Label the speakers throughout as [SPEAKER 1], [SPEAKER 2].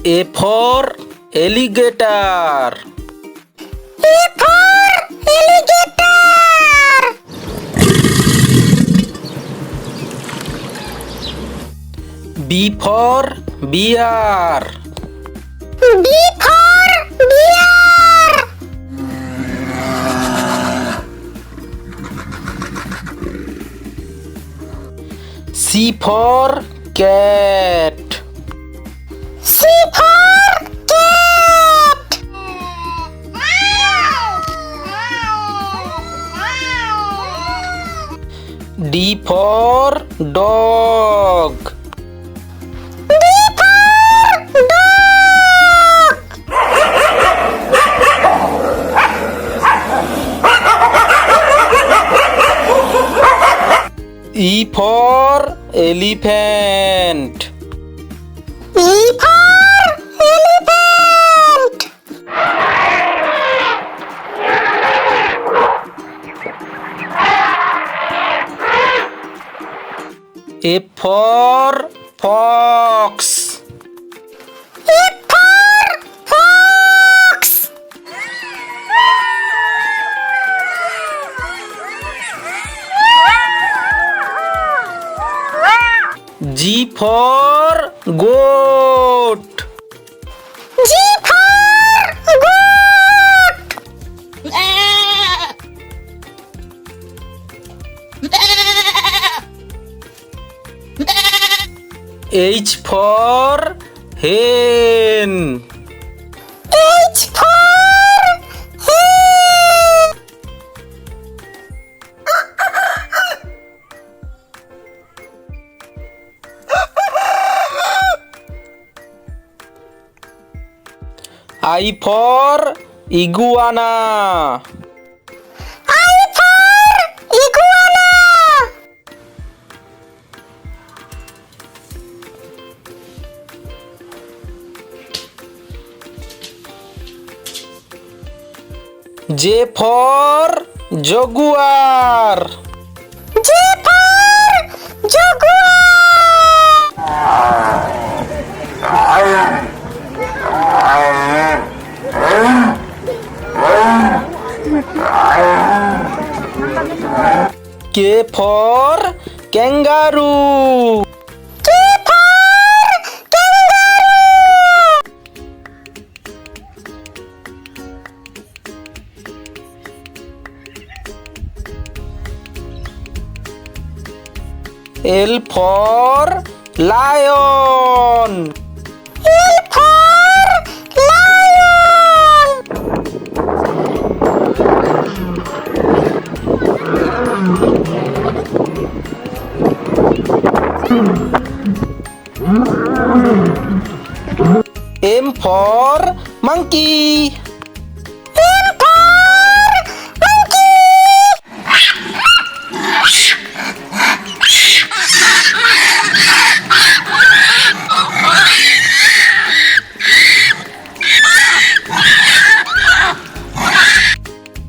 [SPEAKER 1] A for alligator.
[SPEAKER 2] A for alligator.
[SPEAKER 1] B for bear.
[SPEAKER 2] B for bear.
[SPEAKER 1] C for cat.
[SPEAKER 2] C for cat.
[SPEAKER 1] D for dog.
[SPEAKER 2] D for dog.
[SPEAKER 1] E for elephant.
[SPEAKER 2] E for elephant.
[SPEAKER 1] F for fox.
[SPEAKER 2] F for fox.
[SPEAKER 1] G for goat.
[SPEAKER 2] G for goat.
[SPEAKER 1] H for hen.
[SPEAKER 2] H for hen.
[SPEAKER 1] I for iguana.
[SPEAKER 2] I for iguana.
[SPEAKER 1] J for jaguar.
[SPEAKER 2] J for jaguar.
[SPEAKER 1] K for kangaroo.
[SPEAKER 2] K for kangaroo.
[SPEAKER 1] L for lion.
[SPEAKER 2] L for lion.
[SPEAKER 1] M for monkey.
[SPEAKER 2] M for monkey.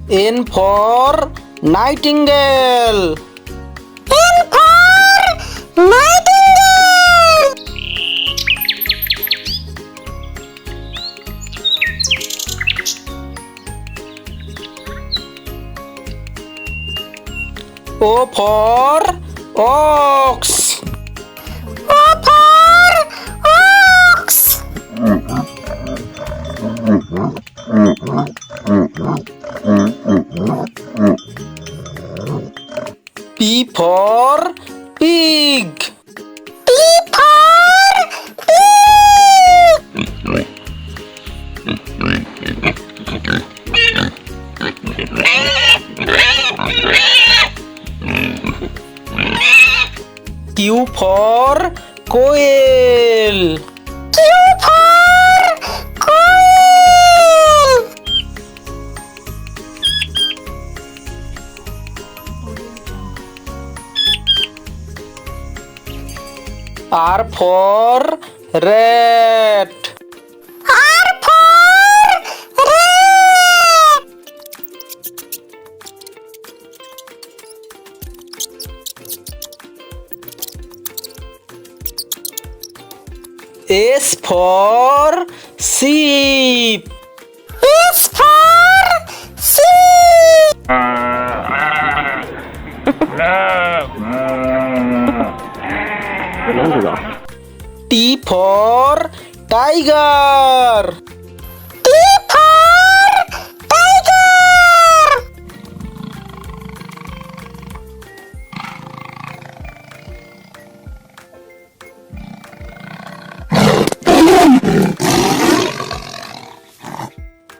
[SPEAKER 1] N for nightingale.
[SPEAKER 2] N for nightingale.
[SPEAKER 1] O for ox.
[SPEAKER 2] O for ox.
[SPEAKER 1] P for pig.
[SPEAKER 2] P for pig.
[SPEAKER 1] Q for quail.
[SPEAKER 2] Q for quail.
[SPEAKER 1] R for rat.
[SPEAKER 2] R for rat.
[SPEAKER 1] S for sheep.
[SPEAKER 2] S for sheep.
[SPEAKER 1] T for tiger.
[SPEAKER 2] T for tiger.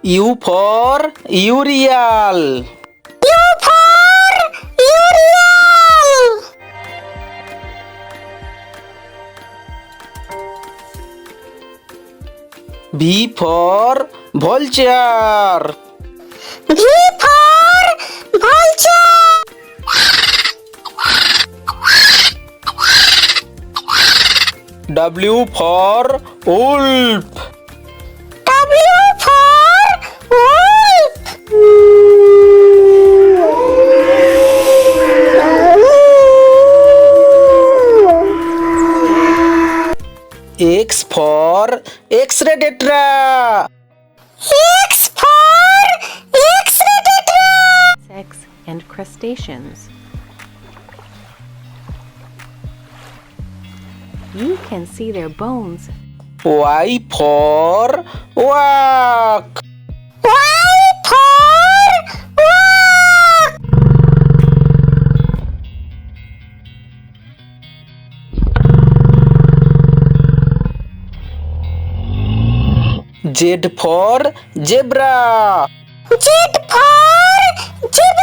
[SPEAKER 1] U for urial.
[SPEAKER 2] U for urial.
[SPEAKER 1] V for vulture.
[SPEAKER 2] V for vulture.
[SPEAKER 1] W for wolf.
[SPEAKER 2] W for wolf.
[SPEAKER 1] X for X-ray tetra.
[SPEAKER 2] X for X-ray tetra.
[SPEAKER 3] Insects and crustaceans. You can see their bones.
[SPEAKER 1] Y for walk.
[SPEAKER 2] Y for walk.
[SPEAKER 1] Z for zebra.
[SPEAKER 2] Z for zebra.